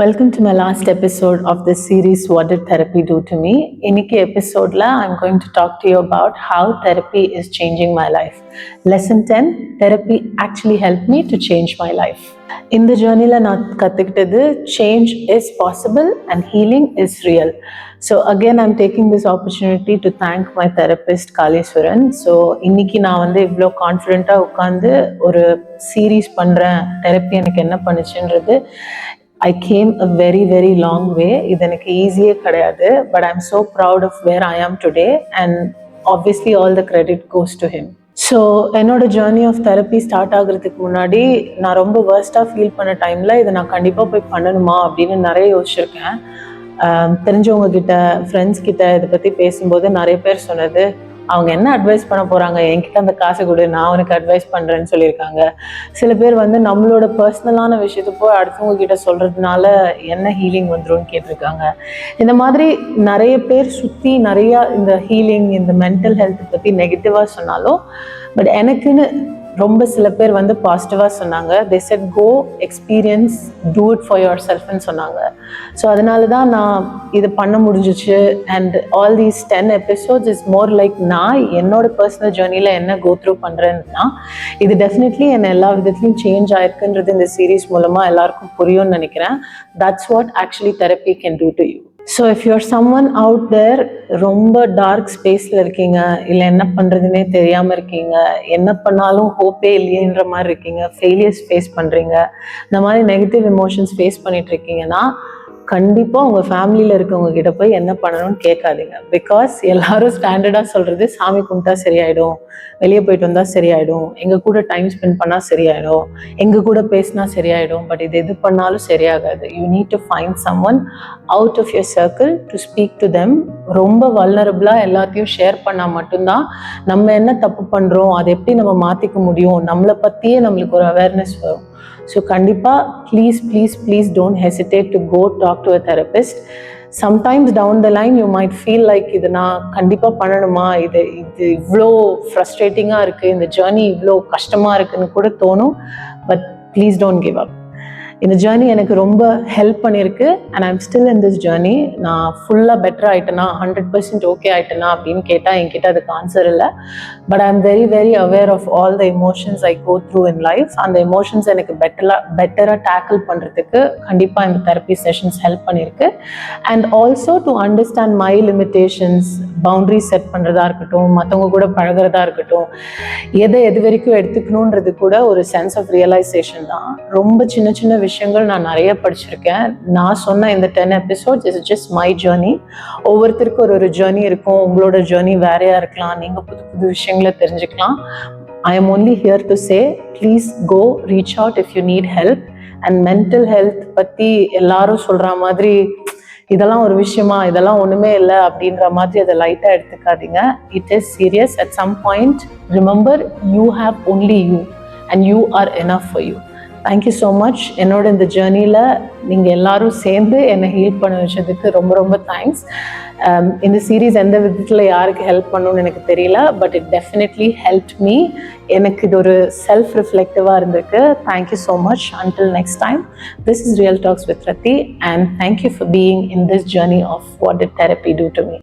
Welcome to my last episode of this series, What Did Therapy Do to Me? இன்னைக்கு எபிசோட்ல I'm going to talk to you about how therapy is changing my life. Lesson 10, therapy actually helped me to change my life. இந்த ஜேர்னியில் நான் கற்றுக்கிட்டது change is possible and healing is real. So again, I'm taking this opportunity to thank my therapist, Kaleeswaran. So இன்னைக்கு நான் இவ்வளோ கான்ஃபிடென்ட்டாக உட்காந்து ஒரு சீரீஸ் பண்ணுறேன், தெரப்பி எனக்கு என்ன பண்ணுச்சுன்றது. I came a very, very long way. இது எனக்கு ஈஸியே கிடையாது. But I'm so proud of where I am today. And obviously all the credit goes to him. So என்னோட ஜேர்னி ஆஃப் தெரப்பி ஸ்டார்ட் ஆகுறதுக்கு முன்னாடி நான் ரொம்ப வேர்ஸ்டாக ஃபீல் பண்ண டைமில் இதை நான் கண்டிப்பாக போய் பண்ணணுமா அப்படின்னு நிறைய யோசிச்சிருக்கேன். தெரிஞ்சவங்க கிட்ட, ஃப்ரெண்ட்ஸ் கிட்ட இதை பற்றி பேசும்போது நிறைய பேர் சொன்னது, அவங்க என்ன அட்வைஸ் பண்ண போகிறாங்க, என்கிட்ட அந்த காசை கொடு, நான் உனக்கு அட்வைஸ் பண்ணுறேன்னு சொல்லியிருக்காங்க. சில பேர் நம்மளோட பர்சனலான விஷயத்தை போய் அடுத்தவங்க கிட்ட சொல்கிறதுனால என்ன ஹீலிங் வந்துரும்னு கேட்டிருக்காங்க. இந்த மாதிரி நிறைய பேர் சுற்றி நிறையா இந்த ஹீலிங், இந்த மென்டல் ஹெல்த் பற்றி நெகட்டிவாக சொன்னாலும், பட் எனக்குன்னு ரொம்ப சில பேர் பாசிட்டிவாக சொன்னாங்க. They said go experience, do it for your செல்ஃப்னு சொன்னாங்க. ஸோ அதனால தான் நான் இது பண்ண முடிஞ்சிச்சு. And all these 10 episodes is more like நான் என்னோட பர்சனல் ஜேர்னியில் என்ன கோ த்ரூ பண்ணுறேன்னா, இது டெஃபினெட்லி என்னை எல்லா விதத்துலையும் சேஞ்ச் ஆயிருக்குன்றது இந்த சீரீஸ் மூலமாக எல்லாருக்கும் புரியும்னு நினைக்கிறேன். That's what actually therapy can do to you. So if you are someone out there, ரொம்ப டார்க் ஸ்பேஸில் இருக்கீங்க, இல்லை என்ன பண்ணுறதுனே தெரியாமல் இருக்கீங்க, என்ன பண்ணாலும் ஹோப்பே இல்லையன்ற மாதிரி இருக்கீங்க, ஃபெயிலியர்ஸ் ஃபேஸ் பண்ணுறீங்க, இந்த மாதிரி நெகட்டிவ் எமோஷன்ஸ் ஃபேஸ் பண்ணிட்டு இருக்கீங்கன்னா, கண்டிப்பாக உங்கள் ஃபேமிலியில் இருக்கவங்க கிட்ட போய் என்ன பண்ணணும்னு கேட்காதீங்க. பிகாஸ் எல்லாரும் ஸ்டாண்டர்டாக சொல்கிறது, சாமி கும்பிட்டா சரியாயிடும், வெளியே போயிட்டு வந்தால் சரியாயிடும், எங்கள் கூட டைம் ஸ்பெண்ட் பண்ணால் சரியாயிடும், எங்கள் கூட பேசினா சரியாயிடும். பட் இது எது பண்ணாலும் சரியாகாது. You need to find someone out of your circle to speak to them. ரொம்ப வல்னரபிளாக எல்லாத்தையும் ஷேர் பண்ணால் மட்டும்தான் நம்ம என்ன தப்பு பண்ணுறோம், அதை எப்படி நம்ம மாற்றிக்க முடியும், நம்மளை பற்றியே நம்மளுக்கு ஒரு அவேர்னஸ் வரும். ஸோ கண்டிப்பாக please don't hesitate to go talk to a therapist. Sometimes down the line you might feel like, இது நான் கண்டிப்பாக பண்ணணுமா, இது இவ்வளோ ஃப்ரஸ்ட்ரேட்டிங்காக இருக்குது, இந்த ஜேர்னி இவ்வளோ கஷ்டமாக இருக்குன்னு கூட தோணும். But please don't give up. இந்த ஜேர்னி எனக்கு ரொம்ப ஹெல்ப் பண்ணியிருக்கு. And I'm still in this journey. நான் ஃபுல்லாக பெட்டர் ஆகிட்டேனா, 100% ஓகே ஆகிட்டேனா அப்படின்னு கேட்டால் என்கிட்ட அதுக்கு ஆன்சர் இல்லை. But I am very very aware of all the emotions I go through in life. அந்த எமோஷன்ஸ் எனக்கு பெட்டராக டேக்கிள் பண்ணுறதுக்கு கண்டிப்பாக இந்த தெரப்பி செஷன்ஸ் ஹெல்ப் பண்ணியிருக்கு. And also to understand my limitations, boundary set பண்ணுறதா இருக்கட்டும், மற்றவங்க கூட பழகிறதா இருக்கட்டும், எது வரைக்கும் எடுத்துக்கணுன்றது கூட ஒரு சென்ஸ் ஆஃப் ரியலைசேஷன் தான். ரொம்ப சின்ன சின்ன விஷயங்கள் நான் நிறைய படிச்சிருக்கேன். நான் சொன்ன இந்த 10 episodes is just my journey. ஒவ்வொருத்தருக்கும் ஒரு ஜேர்னி இருக்கும். உங்களோட ஜேர்னி வேறையா இருக்கலாம். நீங்கள் புது விஷயங்களை தெரிஞ்சுக்கலாம். I am only here to say, please go reach out if you need help. And mental health பற்றி எல்லாரும் சொல்கிற மாதிரி இதெல்லாம் ஒரு விஷயமா, இதெல்லாம் ஒன்றுமே இல்லை அப்படின்ற மாதிரி அதை லைட்டாக எடுத்துக்காதீங்க. It is serious. At some point remember, you have only you and you are enough for you. Thank you so much. என்னோட இந்த ஜேர்னியில் நீங்கள் எல்லாரும் சேர்ந்து என்னை ஹீல் பண்ண வச்சதுக்கு ரொம்ப ரொம்ப தேங்க்ஸ். இந்த சீரீஸ் எந்த விதத்தில் யாருக்கு ஹெல்ப் பண்ணணும்னு எனக்கு தெரியல, but it definitely help me. எனக்கு இது ஒரு செல்ஃப் ரிஃப்ளெக்டிவாக இருந்திருக்கு. Thank you so much. Until next time, this is real talks with Rathi, and thank you for being in this journey of what did therapy do to me.